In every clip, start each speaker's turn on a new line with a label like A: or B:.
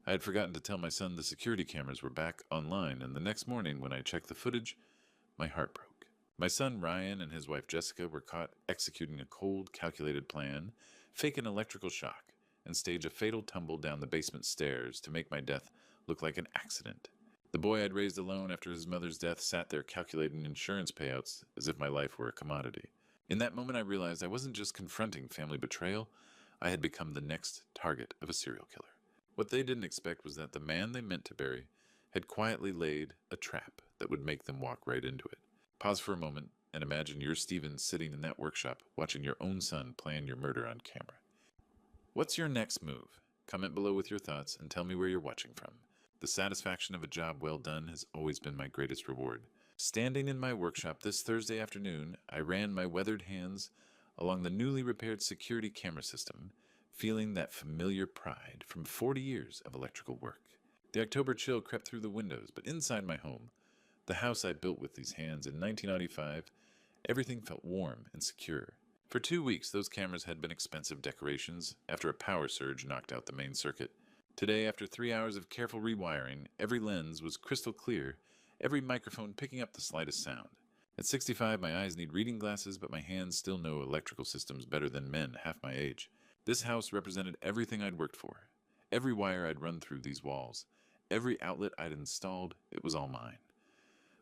A: I had forgotten to tell my son the security cameras were back online, and the next morning when I checked the footage, my heart broke. My son Ryan and his wife Jessica were caught executing a cold, calculated plan, fake an electrical shock, and stage a fatal tumble down the basement stairs to make my death look like an accident. The boy I'd raised alone after his mother's death sat there calculating insurance payouts as if my life were a commodity. In that moment I realized I wasn't just confronting family betrayal, I had become the next target of a serial killer. What they didn't expect was that the man they meant to bury had quietly laid a trap that would make them walk right into it. Pause for a moment and imagine you're Steven sitting in that workshop watching your own son plan your murder on camera. What's your next move? Comment below with your thoughts and tell me where you're watching from. The satisfaction of a job well done has always been my greatest reward. Standing in my workshop this Thursday afternoon, I ran my weathered hands along the newly repaired security camera system, feeling that familiar pride from 40 years of electrical work. The October chill crept through the windows, but inside my home, the house I built with these hands in 1995, everything felt warm and secure. For 2 weeks, those cameras had been expensive decorations after a power surge knocked out the main circuit. Today, after 3 hours of careful rewiring, every lens was crystal clear, every microphone picking up the slightest sound. At 65, my eyes need reading glasses, but my hands still know electrical systems better than men half my age. This house represented everything I'd worked for. Every wire I'd run through these walls. Every outlet I'd installed, it was all mine.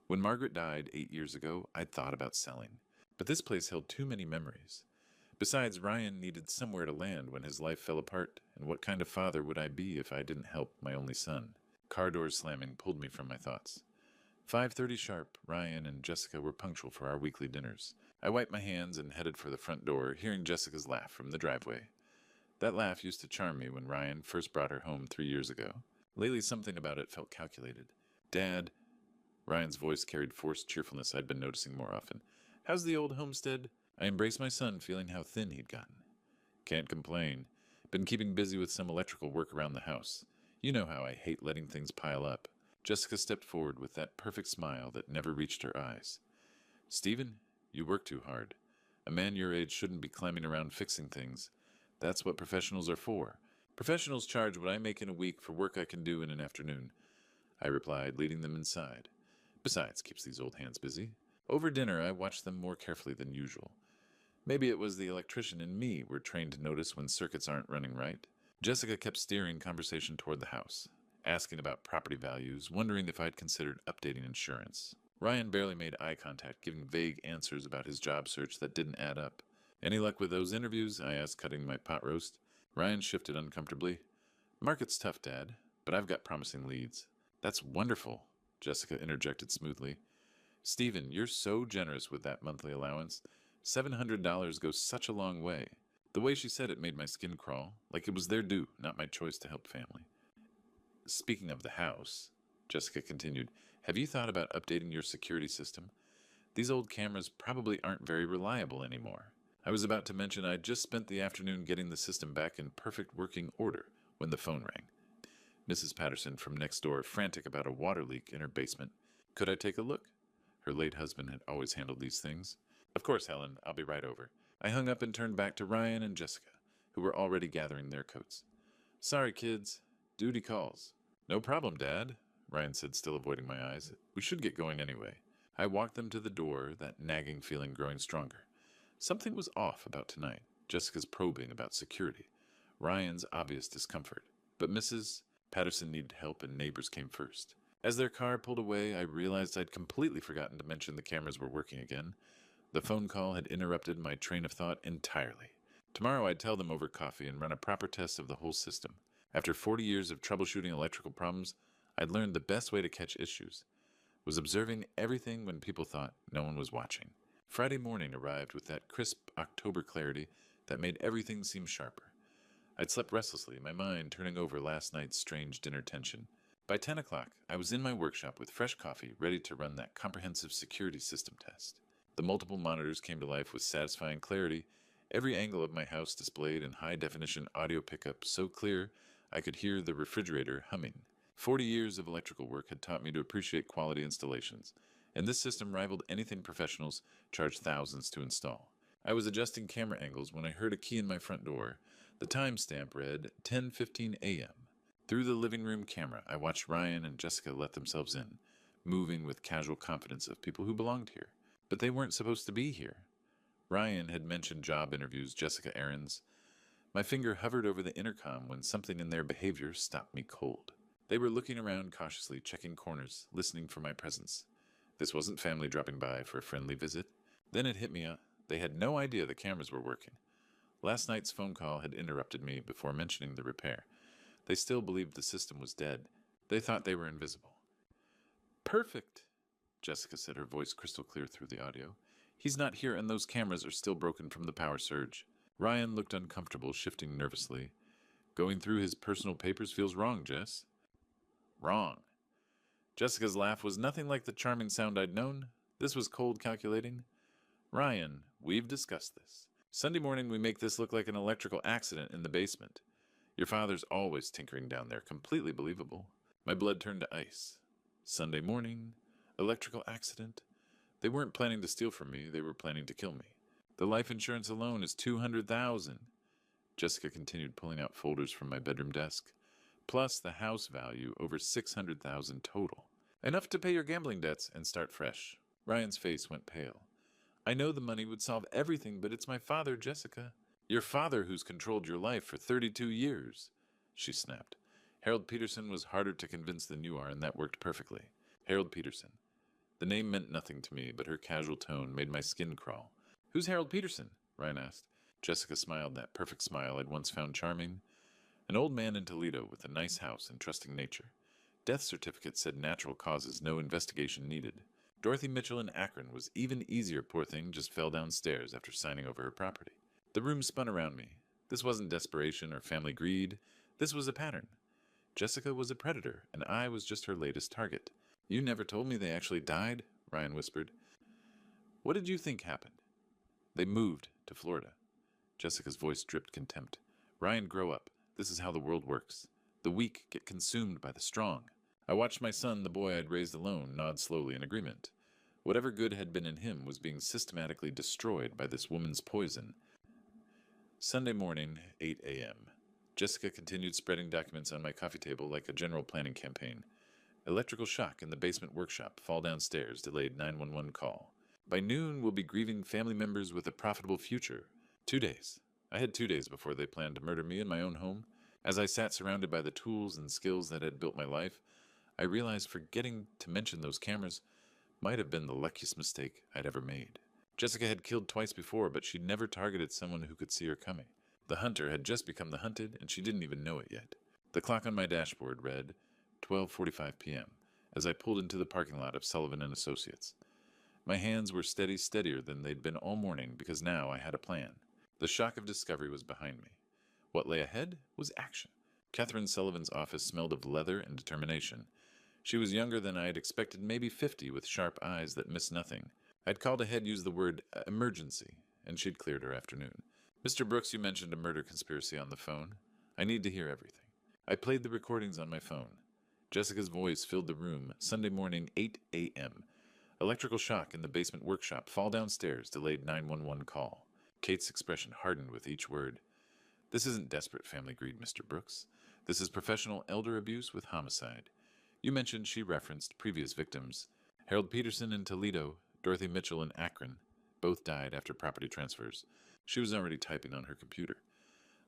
A: When Margaret died 8 years ago, I'd thought about selling. But this place held too many memories. Besides, Ryan needed somewhere to land when his life fell apart, and what kind of father would I be if I didn't help my only son? Car doors slamming pulled me from my thoughts. 5:30 sharp, Ryan and Jessica were punctual for our weekly dinners. I wiped my hands and headed for the front door, hearing Jessica's laugh from the driveway. That laugh used to charm me when Ryan first brought her home 3 years ago. Lately, something about it felt calculated. Dad, Ryan's voice carried forced cheerfulness I'd been noticing more often. How's the old homestead? I embraced my son, feeling how thin he'd gotten. Can't complain. Been keeping busy with some electrical work around the house. You know how I hate letting things pile up. Jessica stepped forward with that perfect smile that never reached her eyes. Stephen, you work too hard. A man your age shouldn't be climbing around fixing things. That's what professionals are for. Professionals charge what I make in a week for work I can do in an afternoon, I replied, leading them inside. Besides, keeps these old hands busy. Over dinner, I watched them more carefully than usual. Maybe it was the electrician in me were trained to notice when circuits aren't running right. Jessica kept steering conversation toward the house, asking about property values, wondering if I'd considered updating insurance. Ryan barely made eye contact, giving vague answers about his job search that didn't add up. Any luck with those interviews? I asked, cutting my pot roast. Ryan shifted uncomfortably. Market's tough, Dad, but I've got promising leads. That's wonderful, Jessica interjected smoothly. Stephen, you're so generous with that monthly allowance. $700 goes such a long way. The way she said it made my skin crawl, like it was their due, not my choice to help family. Speaking of the house, Jessica continued, have you thought about updating your security system? These old cameras probably aren't very reliable anymore. I was about to mention I'd just spent the afternoon getting the system back in perfect working order when the phone rang. Mrs. Patterson from next door, frantic about a water leak in her basement. Could I take a look? Her late husband had always handled these things. Of course, Helen, I'll be right over. I hung up and turned back to Ryan and Jessica, who were already gathering their coats. Sorry, kids. Duty calls. No problem, Dad, Ryan said, still avoiding my eyes. We should get going anyway. I walked them to the door, that nagging feeling growing stronger. Something was off about tonight. Jessica's probing about security. Ryan's obvious discomfort. But Mrs. Patterson needed help and neighbors came first. As their car pulled away, I realized I'd completely forgotten to mention the cameras were working again. The phone call had interrupted my train of thought entirely. Tomorrow I'd tell them over coffee and run a proper test of the whole system. After 40 years of troubleshooting electrical problems, I'd learned the best way to catch issues was observing everything when people thought no one was watching. Friday morning arrived with that crisp October clarity that made everything seem sharper. I'd slept restlessly, my mind turning over last night's strange dinner tension. By 10 o'clock, I was in my workshop with fresh coffee, ready to run that comprehensive security system test. The multiple monitors came to life with satisfying clarity, every angle of my house displayed in high-definition audio pickup so clear I could hear the refrigerator humming. 40 years of electrical work had taught me to appreciate quality installations, and this system rivaled anything professionals charge thousands to install. I was adjusting camera angles when I heard a key in my front door. The timestamp read 10:15 a.m. Through the living room camera, I watched Ryan and Jessica let themselves in, moving with casual confidence of people who belonged here. But they weren't supposed to be here. Ryan had mentioned job interviews, Jessica errands. My finger hovered over the intercom when something in their behavior stopped me cold. They were looking around cautiously, checking corners, listening for my presence. This wasn't family dropping by for a friendly visit. Then it hit me they had no idea the cameras were working. Last night's phone call had interrupted me before mentioning the repair. They still believed the system was dead. They thought they were invisible. Perfect, Jessica said, her voice crystal clear through the audio. He's not here and those cameras are still broken from the power surge. Ryan looked uncomfortable, shifting nervously. Going through his personal papers feels wrong, Jess. Wrong. Jessica's laugh was nothing like the charming sound I'd known. This was cold calculating. Ryan, we've discussed this. Sunday morning we make this look like an electrical accident in the basement. Your father's always tinkering down there, completely believable. My blood turned to ice. Sunday morning, electrical accident. They weren't planning to steal from me, they were planning to kill me. The life insurance alone is $200,000. Jessica continued pulling out folders from my bedroom desk. Plus the house value, over $600,000 total. Enough to pay your gambling debts and start fresh. Ryan's face went pale. I know the money would solve everything, but it's my father, Jessica. Your father who's controlled your life for 32 years, she snapped. Harold Peterson was harder to convince than you are, and that worked perfectly. Harold Peterson. The name meant nothing to me, but her casual tone made my skin crawl. Who's Harold Peterson? Ryan asked. Jessica smiled, that perfect smile I'd once found charming. An old man in Toledo with a nice house and trusting nature. Death certificate said natural causes, no investigation needed. Dorothy Mitchell in Akron was even easier, poor thing, just fell downstairs after signing over her property. The room spun around me. This wasn't desperation or family greed. This was a pattern. Jessica was a predator, and I was just her latest target. You never told me they actually died, Ryan whispered. What did you think happened? They moved to Florida. Jessica's voice dripped contempt. Ryan, grow up. This is how the world works. The weak get consumed by the strong. I watched my son, the boy I'd raised alone, nod slowly in agreement. Whatever good had been in him was being systematically destroyed by this woman's poison. Sunday morning, 8 a.m. Jessica continued spreading documents on my coffee table like a general planning campaign. Electrical shock in the basement workshop, fall downstairs, delayed 911 call. By noon, we'll be grieving family members with a profitable future. 2 days. I had 2 days before they planned to murder me in my own home. As I sat surrounded by the tools and skills that had built my life, I realized forgetting to mention those cameras might have been the luckiest mistake I'd ever made. Jessica had killed twice before, but she'd never targeted someone who could see her coming. The hunter had just become the hunted, and she didn't even know it yet. The clock on my dashboard read 12:45 p.m. as I pulled into the parking lot of Sullivan & Associates. My hands were steadier than they'd been all morning because now I had a plan. The shock of discovery was behind me. What lay ahead was action. Catherine Sullivan's office smelled of leather and determination. She was younger than I had expected, maybe 50, with sharp eyes that missed nothing. I'd called ahead, used the word emergency, and she'd cleared her afternoon. Mr. Brooks, you mentioned a murder conspiracy on the phone. I need to hear everything. I played the recordings on my phone. Jessica's voice filled the room. Sunday morning, 8 a.m. Electrical shock in the basement workshop. Fall downstairs. Delayed 911 call. Kate's expression hardened with each word. This isn't desperate family greed, Mr. Brooks. This is professional elder abuse with homicide. You mentioned she referenced previous victims. Harold Peterson in Toledo, Dorothy Mitchell in Akron. Both died after property transfers. She was already typing on her computer.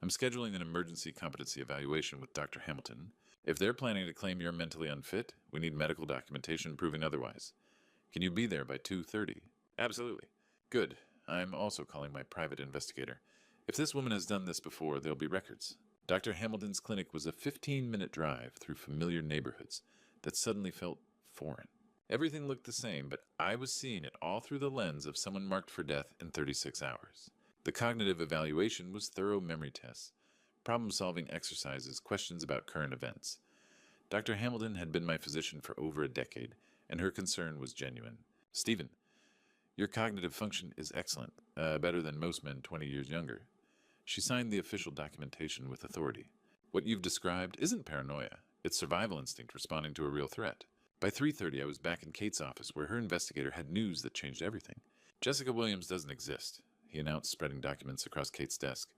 A: I'm scheduling an emergency competency evaluation with Dr. Hamilton. If they're planning to claim you're mentally unfit, we need medical documentation proving otherwise. Can you be there by 2:30? Absolutely. Good. I'm also calling my private investigator. If this woman has done this before, there'll be records. Dr. Hamilton's clinic was a 15-minute drive through familiar neighborhoods that suddenly felt foreign. Everything looked the same, but I was seeing it all through the lens of someone marked for death in 36 hours. The cognitive evaluation was thorough memory tests, problem-solving exercises, questions about current events. Dr. Hamilton had been my physician for over a decade, and her concern was genuine. Stephen, your cognitive function is excellent, better than most men 20 years younger. She signed the official documentation with authority. What you've described isn't paranoia. It's survival instinct responding to a real threat. By 3:30, I was back in Kate's office, where her investigator had news that changed everything. Jessica Williams doesn't exist, he announced, spreading documents across Kate's desk.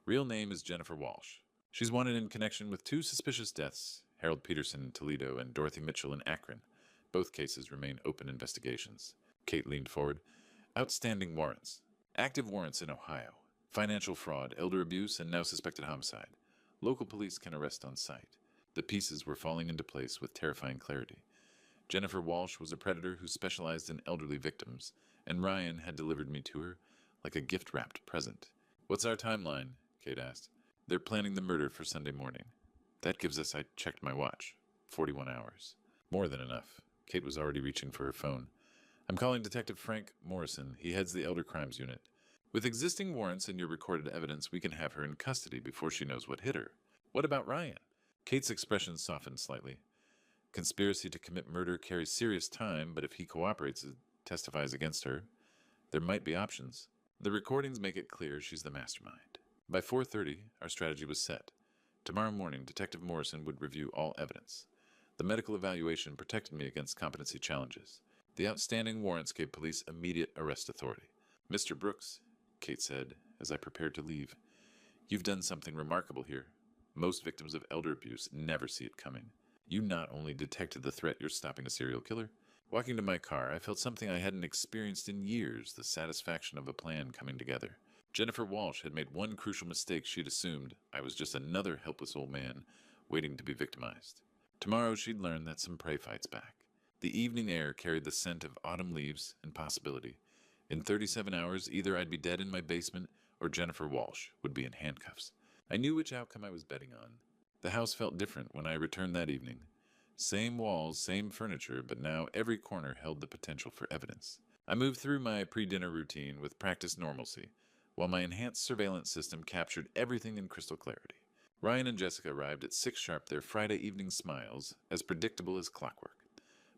A: Real name is Jennifer Walsh. She's wanted in connection with 2 suspicious deaths, Harold Peterson in Toledo and Dorothy Mitchell in Akron. Both cases remain open investigations. Kate leaned forward. Outstanding warrants. Active warrants in Ohio. Financial fraud, elder abuse, and now suspected homicide. Local police can arrest on sight. The pieces were falling into place with terrifying clarity. Jennifer Walsh was a predator who specialized in elderly victims, and Ryan had delivered me to her like a gift-wrapped present. "What's our timeline?" Kate asked. "They're planning the murder for Sunday morning." That gives us, I checked my watch, 41 hours. More than enough. Kate was already reaching for her phone. "I'm calling Detective Frank Morrison. He heads the Elder Crimes Unit. With existing warrants and your recorded evidence, we can have her in custody before she knows what hit her. What about Ryan?" Kate's expression softened slightly. "Conspiracy to commit murder carries serious time, but if he cooperates and testifies against her, there might be options. The recordings make it clear she's the mastermind." By 4:30, our strategy was set. Tomorrow morning, Detective Morrison would review all evidence. The medical evaluation protected me against competency challenges. The outstanding warrants gave police immediate arrest authority. "Mr. Brooks," Kate said, as I prepared to leave, "you've done something remarkable here. Most victims of elder abuse never see it coming. You not only detected the threat, you're stopping a serial killer." Walking to my car, I felt something I hadn't experienced in years, the satisfaction of a plan coming together. Jennifer Walsh had made one crucial mistake. She'd assumed I was just another helpless old man waiting to be victimized. Tomorrow she'd learn that some prey fights back. The evening air carried the scent of autumn leaves and possibility. In 37 hours, either I'd be dead in my basement or Jennifer Walsh would be in handcuffs. I knew which outcome I was betting on. The house felt different when I returned that evening. Same walls, same furniture, but now every corner held the potential for evidence. I moved through my pre-dinner routine with practiced normalcy, while my enhanced surveillance system captured everything in crystal clarity. Ryan and Jessica arrived at 6 sharp, their Friday evening smiles as predictable as clockwork.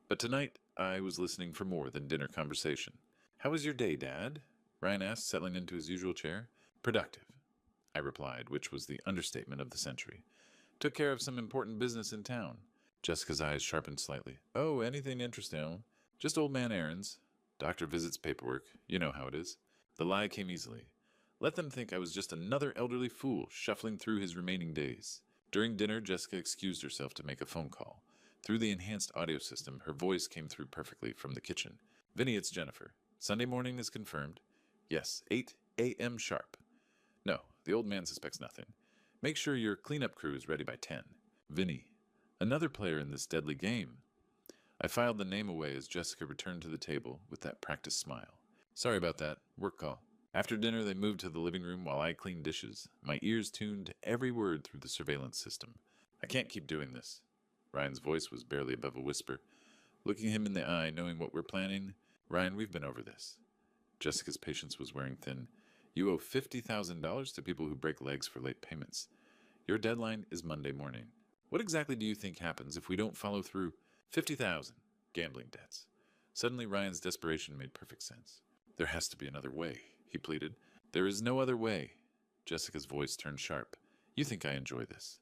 A: But tonight, I was listening for more than dinner conversation. "How was your day, Dad?" Ryan asked, settling into his usual chair. "Productive," I replied, which was the understatement of the century. "Took care of some important business in town." Jessica's eyes sharpened slightly. "Oh, anything interesting? Just old man errands. Doctor visits, paperwork. You know how it is." The lie came easily. Let them think I was just another elderly fool shuffling through his remaining days. During dinner, Jessica excused herself to make a phone call. Through the enhanced audio system, her voice came through perfectly from the kitchen. "Vinny, it's Jennifer. Sunday morning is confirmed." "Yes, 8 a.m. sharp." "No, the old man suspects nothing. Make sure your cleanup crew is ready by 10. "Vinny, another player in this deadly game." I filed the name away as Jessica returned to the table with that practiced smile. "Sorry about that. Work call." After dinner, they moved to the living room while I cleaned dishes, my ears tuned to every word through the surveillance system. "I can't keep doing this." Ryan's voice was barely above a whisper. Looking him in the eye, knowing what we're planning, "Ryan, we've been over this." Jessica's patience was wearing thin. "You owe $50,000 to people who break legs for late payments. Your deadline is Monday morning. What exactly do you think happens if we don't follow through?" "50,000. Gambling debts." Suddenly, Ryan's desperation made perfect sense. "There has to be another way," he pleaded. "There is no other way." Jessica's voice turned sharp. "You think I enjoy this.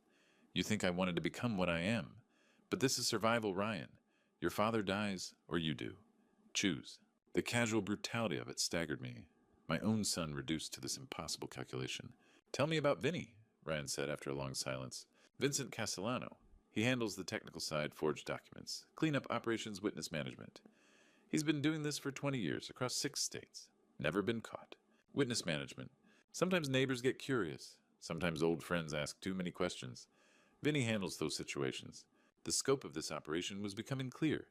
A: You think I wanted to become what I am. But this is survival, Ryan. Your father dies, or you do. Choose." The casual brutality of it staggered me. My own son reduced to this impossible calculation. "Tell me about Vinny," Ryan said after a long silence. "Vincent Castellano. He handles the technical side, forged documents, cleanup operations, witness management. He's been doing this for 20 years, across 6 states. Never been caught. Witness management. Sometimes neighbors get curious. Sometimes old friends ask too many questions. Vinny handles those situations. The scope of this operation was becoming clear.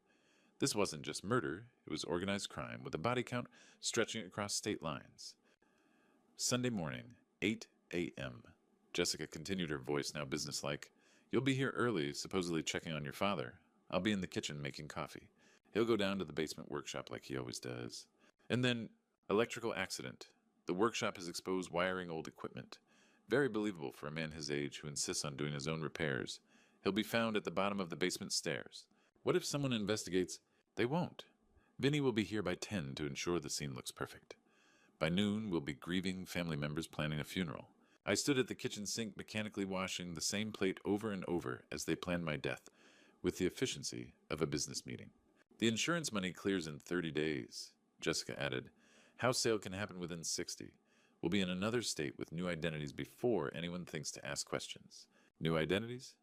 A: This wasn't just murder, it was organized crime with a body count stretching across state lines. Sunday morning, 8 a.m. Jessica continued, her voice now businesslike. "You'll be here early, supposedly checking on your father. I'll be in the kitchen making coffee. He'll go down to the basement workshop like he always does. And then, electrical accident. The workshop has exposed wiring old equipment. Very believable for a man his age who insists on doing his own repairs. He'll be found at the bottom of the basement stairs. What if someone investigates? They won't. Vinny will be here by 10 to ensure the scene looks perfect. By noon, we'll be grieving family members planning a funeral. I stood at the kitchen sink mechanically washing the same plate over and over as they planned my death, with the efficiency of a business meeting. The insurance money clears in 30 days, Jessica added. House sale can happen within 60. We'll be in another state with new identities before anyone thinks to ask questions. New identities?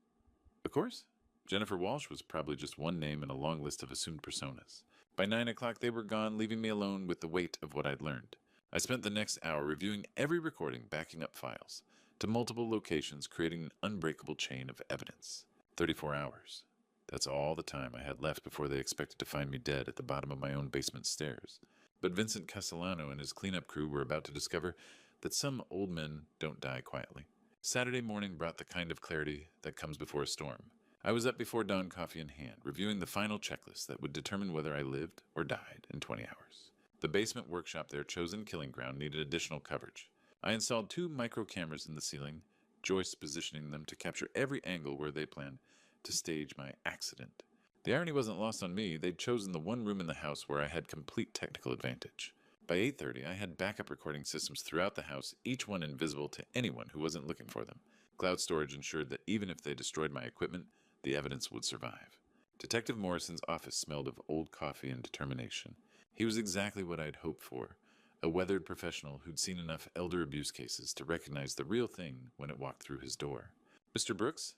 A: Of course. Jennifer Walsh was probably just one name in a long list of assumed personas. By 9 o'clock, they were gone, leaving me alone with the weight of what I'd learned. I spent the next hour reviewing every recording, backing up files to multiple locations, creating an unbreakable chain of evidence. 34 hours. That's all the time I had left before they expected to find me dead at the bottom of my own basement stairs. But Vincent Castellano and his cleanup crew were about to discover that some old men don't die quietly. Saturday morning brought the kind of clarity that comes before a storm. I was up before dawn, coffee in hand, reviewing the final checklist that would determine whether I lived or died in 20 hours. The basement workshop, their chosen killing ground, needed additional coverage. I installed 2 micro cameras in the ceiling, joists positioning them to capture every angle where they planned to stage my accident. The irony wasn't lost on me. They'd chosen the one room in the house where I had complete technical advantage. By 8:30, I had backup recording systems throughout the house, each one invisible to anyone who wasn't looking for them. Cloud storage ensured that even if they destroyed my equipment, the evidence would survive. Detective Morrison's office smelled of old coffee and determination. He was exactly what I'd hoped for, a weathered professional who'd seen enough elder abuse cases to recognize the real thing when it walked through his door. Mr. Brooks,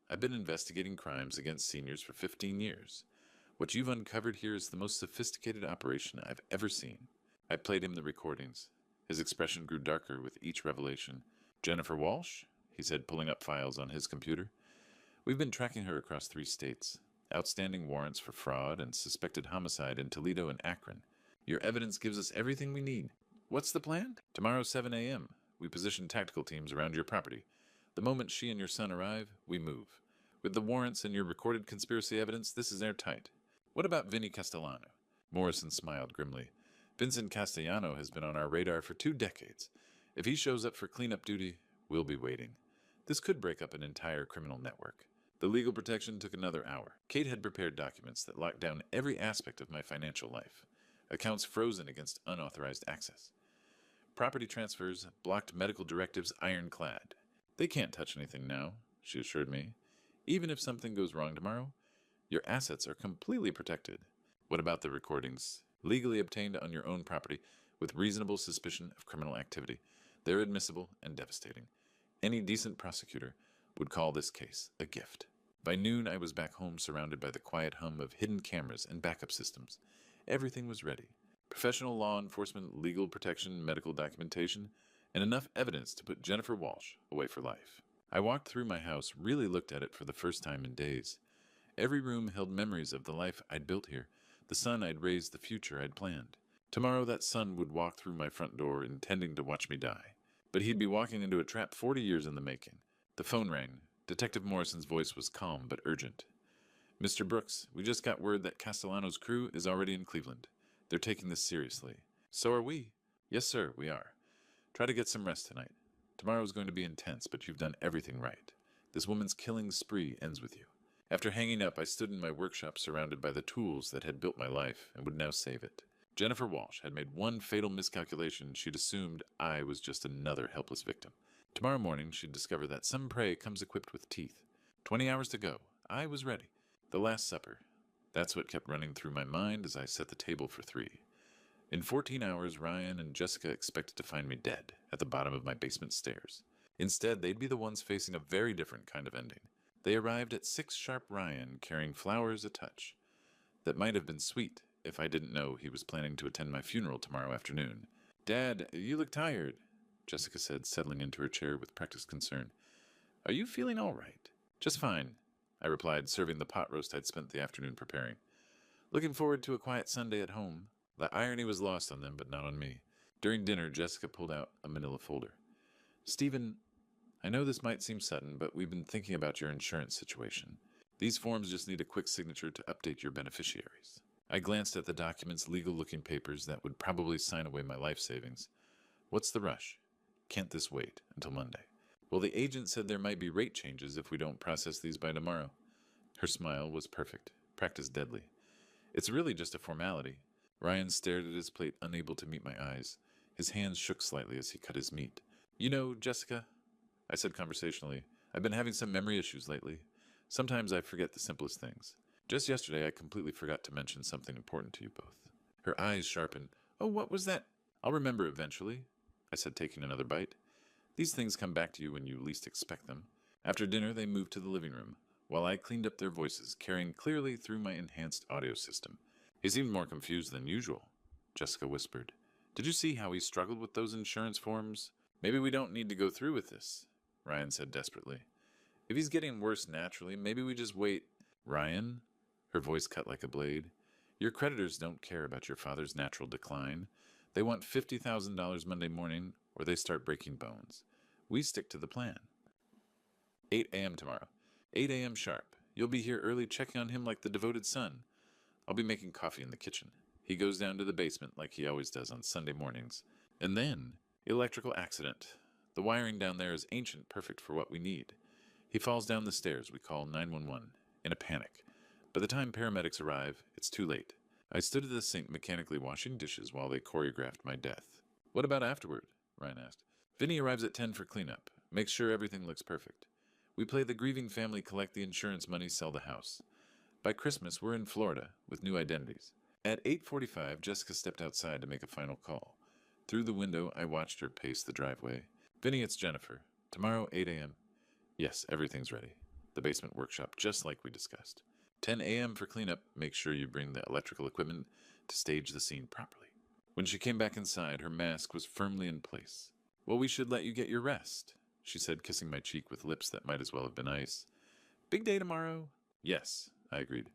A: I've been investigating crimes against seniors for 15 years. What you've uncovered here is the most sophisticated operation I've ever seen. I played him the recordings. His expression grew darker with each revelation. Jennifer Walsh? He said, pulling up files on his computer. We've been tracking her across 3 states. Outstanding warrants for fraud and suspected homicide in Toledo and Akron. Your evidence gives us everything we need. What's the plan? Tomorrow, 7 a.m. We position tactical teams around your property. The moment she and your son arrive, we move. With the warrants and your recorded conspiracy evidence, this is airtight. What about Vinny Castellano? Morrison smiled grimly. Vincent Castellano has been on our radar for 2 decades. If he shows up for cleanup duty, we'll be waiting. This could break up an entire criminal network. The legal protection took another hour. Kate had prepared documents that locked down every aspect of my financial life. Accounts frozen against unauthorized access. Property transfers, blocked medical directives ironclad. They can't touch anything now, she assured me. Even if something goes wrong tomorrow, your assets are completely protected. What about the recordings? Legally obtained on your own property with reasonable suspicion of criminal activity. They're admissible and devastating. Any decent prosecutor would call this case a gift. By noon, I was back home surrounded by the quiet hum of hidden cameras and backup systems. Everything was ready. Professional law enforcement, legal protection, medical documentation, and enough evidence to put Jennifer Walsh away for life. I walked through my house, really looked at it for the first time in days. Every room held memories of the life I'd built here, the son I'd raised, the future I'd planned. Tomorrow that son would walk through my front door intending to watch me die. But he'd be walking into a trap 40 years in the making. The phone rang. Detective Morrison's voice was calm but urgent. Mr. Brooks, we just got word that Castellano's crew is already in Cleveland. They're taking this seriously. So are we. Yes, sir, we are. Try to get some rest tonight. Tomorrow's going to be intense, but you've done everything right. This woman's killing spree ends with you. After hanging up, I stood in my workshop surrounded by the tools that had built my life and would now save it. Jennifer Walsh had made one fatal miscalculation. She'd assumed I was just another helpless victim. Tomorrow morning, she'd discover that some prey comes equipped with teeth. 20 hours to go. I was ready. The Last Supper. That's what kept running through my mind as I set the table for 3. In 14 hours, Ryan and Jessica expected to find me dead at the bottom of my basement stairs. Instead, they'd be the ones facing a very different kind of ending. They arrived at 6 sharp Ryan, carrying flowers a touch. That might have been sweet if I didn't know he was planning to attend my funeral tomorrow afternoon. Dad, you look tired, Jessica said, settling into her chair with practiced concern. Are you feeling all right? Just fine, I replied, serving the pot roast I'd spent the afternoon preparing. Looking forward to a quiet Sunday at home. The irony was lost on them, but not on me. During dinner, Jessica pulled out a manila folder. Stephen, I know this might seem sudden, but we've been thinking about your insurance situation. These forms just need a quick signature to update your beneficiaries. I glanced at the documents, legal-looking papers that would probably sign away my life savings. What's the rush? Can't this wait until Monday? Well, the agent said there might be rate changes if we don't process these by tomorrow. Her smile was perfect, practiced deadly. It's really just a formality. Ryan stared at his plate, unable to meet my eyes. His hands shook slightly as he cut his meat. You know, Jessica, I said conversationally, I've been having some memory issues lately. Sometimes I forget the simplest things. Just yesterday, I completely forgot to mention something important to you both. Her eyes sharpened. Oh, what was that? I'll remember eventually, I said, taking another bite. These things come back to you when you least expect them. After dinner, they moved to the living room, while I cleaned up their voices, carrying clearly through my enhanced audio system. He seemed more confused than usual, Jessica whispered. Did you see how he struggled with those insurance forms? Maybe we don't need to go through with this, Ryan said desperately. If he's getting worse naturally, maybe we just wait. Ryan, her voice cut like a blade, your creditors don't care about your father's natural decline. They want $50,000 Monday morning, or they start breaking bones. We stick to the plan. 8 a.m. tomorrow. 8 a.m. sharp. You'll be here early checking on him like the devoted son. I'll be making coffee in the kitchen. He goes down to the basement like he always does on Sunday mornings. And then, electrical accident. The wiring down there is ancient, perfect for what we need. He falls down the stairs. We call 911 in a panic. By the time paramedics arrive, it's too late. I stood at the sink mechanically washing dishes while they choreographed my death. What about afterward? Ryan asked. Vinny arrives at 10 for cleanup. Makes sure everything looks perfect. We play the grieving family collect the insurance money, sell the house. By Christmas, we're in Florida with new identities. At 8:45, Jessica stepped outside to make a final call. Through the window, I watched her pace the driveway. Vinny, it's Jennifer. Tomorrow, 8 a.m. Yes, everything's ready. The basement workshop, just like we discussed. 10 a.m. for cleanup. Make sure you bring the electrical equipment to stage the scene properly. When she came back inside, her mask was firmly in place. Well, we should let you get your rest, she said, kissing my cheek with lips that might as well have been ice. Big day tomorrow? Yes, I agreed.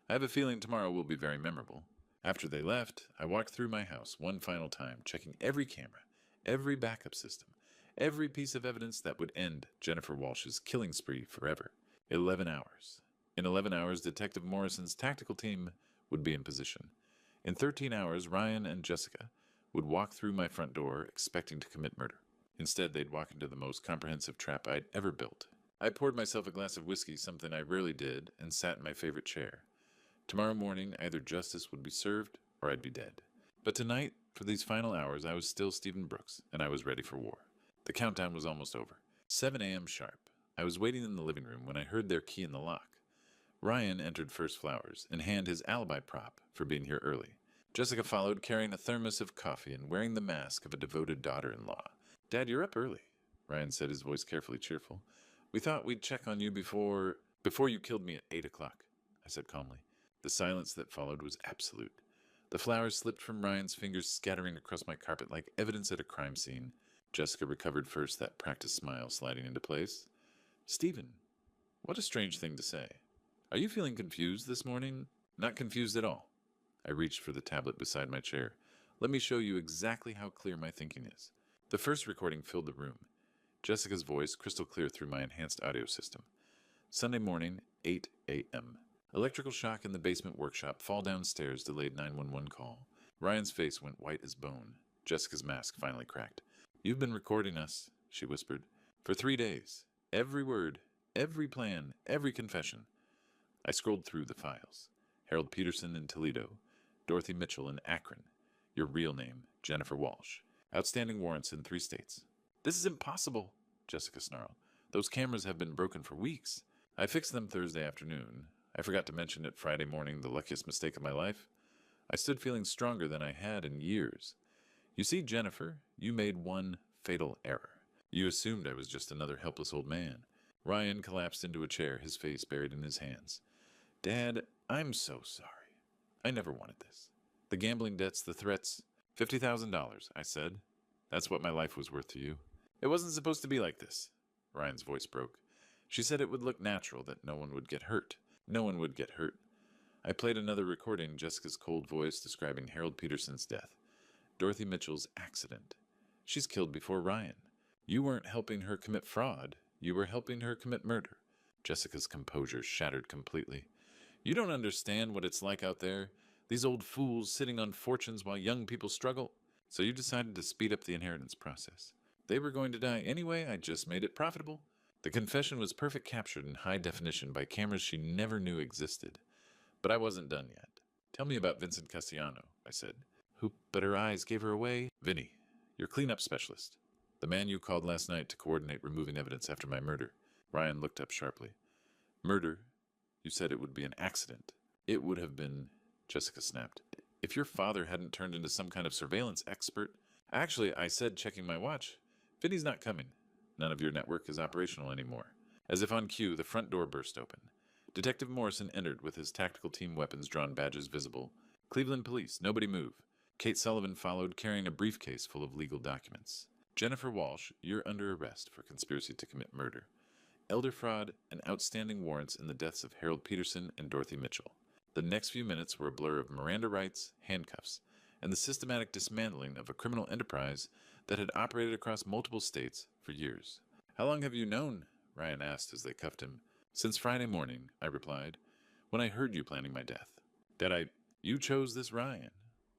A: I have a feeling tomorrow will be very memorable. After they left, I walked through my house one final time, checking every camera, every backup system, every piece of evidence that would end Jennifer Walsh's killing spree forever. 11 hours. In 11 hours, Detective Morrison's tactical team would be in position. In 13 hours, Ryan and Jessica would walk through my front door expecting to commit murder. Instead, they'd walk into the most comprehensive trap I'd ever built. I poured myself a glass of whiskey, something I rarely did, and sat in my favorite chair. Tomorrow morning, either justice would be served or I'd be dead. But tonight, for these final hours, I was still Stephen Brooks, and I was ready for war. The countdown was almost over. 7 a.m. sharp. I was waiting in the living room when I heard their key in the lock. Ryan entered First Flowers and handed his alibi prop for being here early. Jessica followed, carrying a thermos of coffee and wearing the mask of a devoted daughter-in-law. Dad, you're up early, Ryan said, his voice carefully cheerful. We thought we'd check on you before you killed me at 8 o'clock, I said calmly. The silence that followed was absolute. The flowers slipped from Ryan's fingers, scattering across my carpet like evidence at a crime scene. Jessica recovered first, that practiced smile sliding into place. Stephen, what a strange thing to say. Are you feeling confused this morning? Not confused at all. I reached for the tablet beside my chair. Let me show you exactly how clear my thinking is. The first recording filled the room. Jessica's voice crystal clear through my enhanced audio system. Sunday morning, 8 a.m. Electrical shock in the basement workshop. Fall downstairs, delayed 911 call. Ryan's face went white as bone. Jessica's mask finally cracked. You've been recording us, she whispered, for 3 days. Every word, every plan, every confession. I scrolled through the files. Harold Peterson in Toledo. Dorothy Mitchell in Akron. Your real name, Jennifer Walsh. Outstanding warrants in 3 states. This is impossible, Jessica snarled. Those cameras have been broken for weeks. I fixed them Thursday afternoon. I forgot to mention it Friday morning, the luckiest mistake of my life. I stood feeling stronger than I had in years. You see, Jennifer, you made one fatal error. You assumed I was just another helpless old man. Ryan collapsed into a chair, his face buried in his hands. Dad, I'm so sorry. I never wanted this. The gambling debts, the threats. $50,000, I said. That's what my life was worth to you. It wasn't supposed to be like this. Ryan's voice broke. She said it would look natural, that no one would get hurt. No one would get hurt. I played another recording, Jessica's cold voice describing Harold Peterson's death. Dorothy Mitchell's accident. She's killed before Ryan. You weren't helping her commit fraud. You were helping her commit murder. Jessica's composure shattered completely. You don't understand what it's like out there. These old fools sitting on fortunes while young people struggle. So you decided to speed up the inheritance process. They were going to die anyway. I just made it profitable. The confession was perfect, captured in high definition by cameras she never knew existed. But I wasn't done yet. Tell me about Vincent Castellano, I said. Who but her eyes gave her away? Vinny, your cleanup specialist. The man you called last night to coordinate removing evidence after my murder. Ryan looked up sharply. Murder? You said it would be an accident. It would have been, Jessica snapped. If your father hadn't turned into some kind of surveillance expert. Actually, I said, checking my watch, Vinny's not coming. None of your network is operational anymore. As if on cue, the front door burst open. Detective Morrison entered with his tactical team weapons drawn badges visible. Cleveland Police, nobody move. Kate Sullivan followed, carrying a briefcase full of legal documents. Jennifer Walsh, you're under arrest for conspiracy to commit murder, elder fraud, and outstanding warrants in the deaths of Harold Peterson and Dorothy Mitchell. The next few minutes were a blur of Miranda rights, handcuffs, and the systematic dismantling of a criminal enterprise that had operated across multiple states for years. How long have you known? Ryan asked as they cuffed him. Since Friday morning, I replied, when I heard you planning my death. Did I? You chose this Ryan.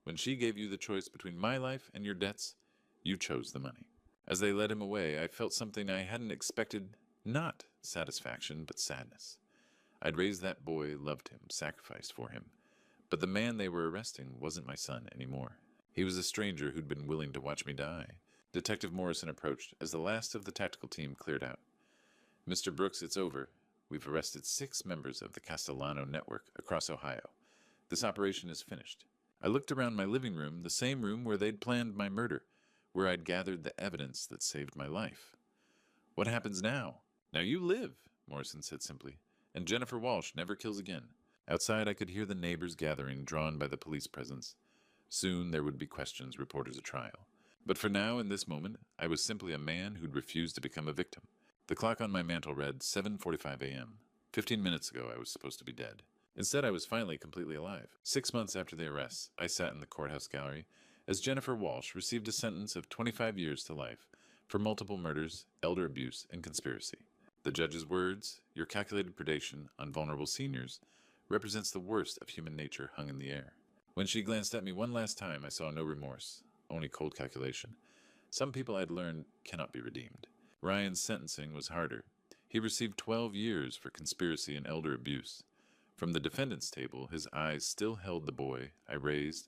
A: When she gave you the choice between my life and your debts, you chose the money. As they led him away, I felt something I hadn't expected, not satisfaction, but sadness. I'd raised that boy, loved him, sacrificed for him. But the man they were arresting wasn't my son anymore. He was a stranger who'd been willing to watch me die. Detective Morrison approached as the last of the tactical team cleared out. Mr. Brooks, it's over. We've arrested 6 members of the Castellano network across Ohio. This operation is finished. I looked around my living room, the same room where they'd planned my murder, where I'd gathered the evidence that saved my life. What happens now? Now you live, Morrison said simply, and Jennifer Walsh never kills again. Outside I could hear the neighbors gathering, drawn by the police presence. Soon there would be questions, reporters a trial. But for now, in this moment, I was simply a man who'd refused to become a victim. The clock on my mantel read 7:45 a.m. 15 minutes ago I was supposed to be dead. Instead, I was finally completely alive. 6 months after the arrests, I sat in the courthouse gallery as Jennifer Walsh received a sentence of 25 years to life for multiple murders, elder abuse, and conspiracy. The judge's words, your calculated predation on vulnerable seniors, represents the worst of human nature hung in the air. When she glanced at me one last time, I saw no remorse, only cold calculation. Some people, I'd learned, cannot be redeemed. Ryan's sentencing was harder. He received 12 years for conspiracy and elder abuse. From the defendant's table, his eyes still held the boy I raised,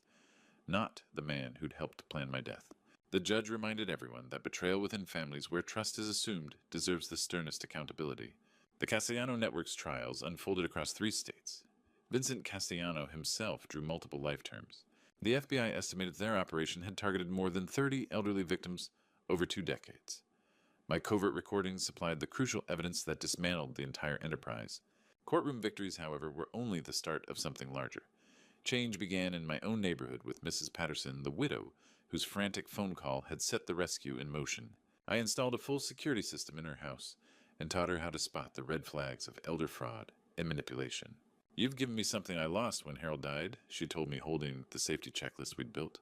A: not the man who'd helped plan my death. The judge reminded everyone that betrayal within families where trust is assumed deserves the sternest accountability. The Castellano Network's trials unfolded across 3 states. Vincent Castellano himself drew multiple life terms. The FBI estimated their operation had targeted more than 30 elderly victims over 2 decades. My covert recordings supplied the crucial evidence that dismantled the entire enterprise. Courtroom victories, however, were only the start of something larger. Change began in my own neighborhood with Mrs. Patterson, the widow, whose frantic phone call had set the rescue in motion. I installed a full security system in her house and taught her how to spot the red flags of elder fraud and manipulation. You've given me something I lost when Harold died, she told me, holding the safety checklist we'd built.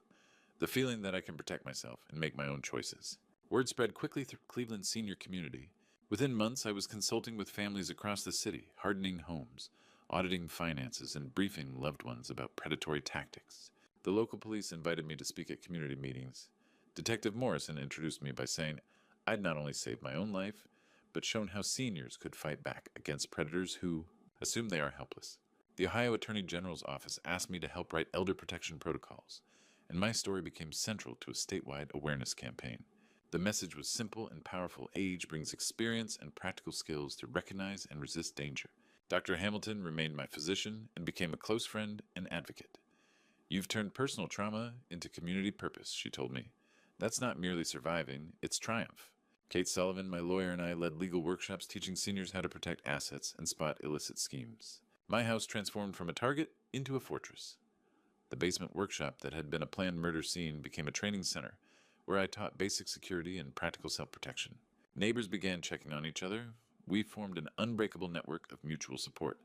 A: The feeling that I can protect myself and make my own choices. Word spread quickly through Cleveland's senior community. Within months, I was consulting with families across the city, hardening homes, auditing finances, and briefing loved ones about predatory tactics. The local police invited me to speak at community meetings. Detective Morrison introduced me by saying I'd not only saved my own life, but shown how seniors could fight back against predators who assume they are helpless. The Ohio Attorney General's office asked me to help write elder protection protocols, and my story became central to a statewide awareness campaign. The message was simple and powerful. Age brings experience and practical skills to recognize and resist danger. Dr. Hamilton remained my physician and became a close friend and advocate. You've turned personal trauma into community purpose, she told me. That's not merely surviving, it's triumph. Kate Sullivan, my lawyer, and I led legal workshops teaching seniors how to protect assets and spot illicit schemes. My house transformed from a target into a fortress. The basement workshop that had been a planned murder scene became a training center where I taught basic security and practical self-protection. Neighbors began checking on each other. We formed an unbreakable network of mutual support.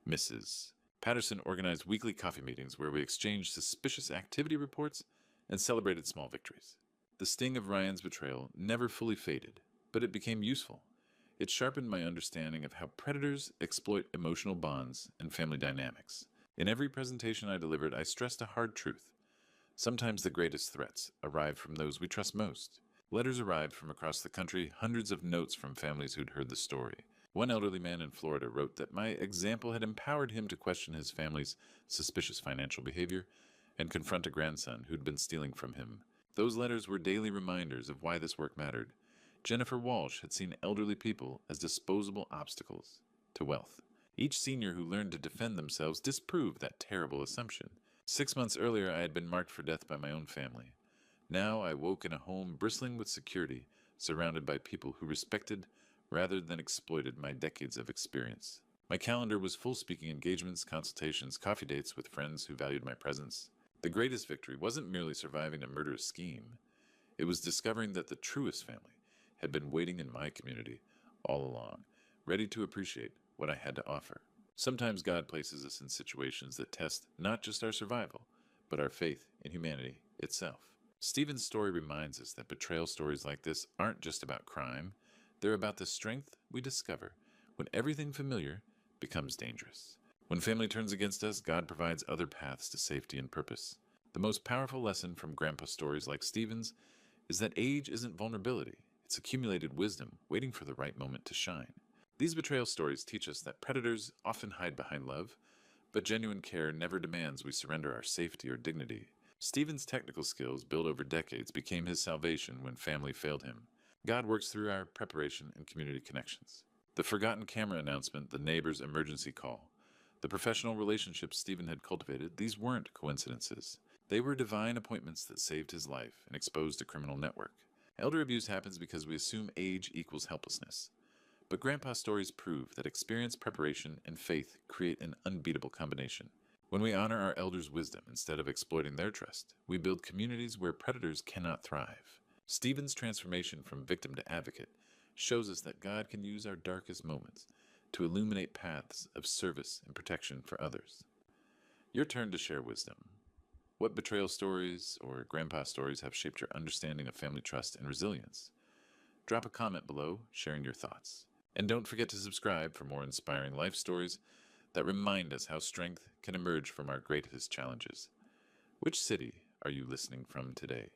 A: Mrs. Patterson organized weekly coffee meetings where we exchanged suspicious activity reports and celebrated small victories. The sting of Ryan's betrayal never fully faded, but it became useful. It sharpened my understanding of how predators exploit emotional bonds and family dynamics. In every presentation I delivered, I stressed a hard truth. Sometimes the greatest threats arrive from those we trust most. Letters arrived from across the country, hundreds of notes from families who'd heard the story. One elderly man in Florida wrote that my example had empowered him to question his family's suspicious financial behavior and confront a grandson who'd been stealing from him. Those letters were daily reminders of why this work mattered. Jennifer Walsh had seen elderly people as disposable obstacles to wealth. Each senior who learned to defend themselves disproved that terrible assumption. 6 months earlier, I had been marked for death by my own family. Now I woke in a home bristling with security, surrounded by people who respected, rather than exploited my decades of experience. My calendar was full speaking engagements, consultations, coffee dates with friends who valued my presence. The greatest victory wasn't merely surviving a murderous scheme, it was discovering that the truest family had been waiting in my community all along, ready to appreciate what I had to offer. Sometimes God places us in situations that test not just our survival, but our faith in humanity itself. Stephen's story reminds us that betrayal stories like this aren't just about crime, they're about the strength we discover when everything familiar becomes dangerous. When family turns against us, God provides other paths to safety and purpose. The most powerful lesson from Grandpa stories like Stephen's is that age isn't vulnerability, it's accumulated wisdom waiting for the right moment to shine. These betrayal stories teach us that predators often hide behind love, but genuine care never demands we surrender our safety or dignity. Stephen's technical skills, built over decades, became his salvation when family failed him. God works through our preparation and community connections. The forgotten camera announcement, the neighbor's emergency call, the professional relationships Stephen had cultivated, these weren't coincidences. They were divine appointments that saved his life and exposed a criminal network. Elder abuse happens because we assume age equals helplessness. But Grandpa's stories prove that experience, preparation, and faith create an unbeatable combination. When we honor our elders' wisdom instead of exploiting their trust, we build communities where predators cannot thrive. Stephen's transformation from victim to advocate shows us that God can use our darkest moments to illuminate paths of service and protection for others. Your turn to share wisdom. What betrayal stories or grandpa stories have shaped your understanding of family trust and resilience? Drop a comment below sharing your thoughts. And don't forget to subscribe for more inspiring life stories that remind us how strength can emerge from our greatest challenges. Which city are you listening from today?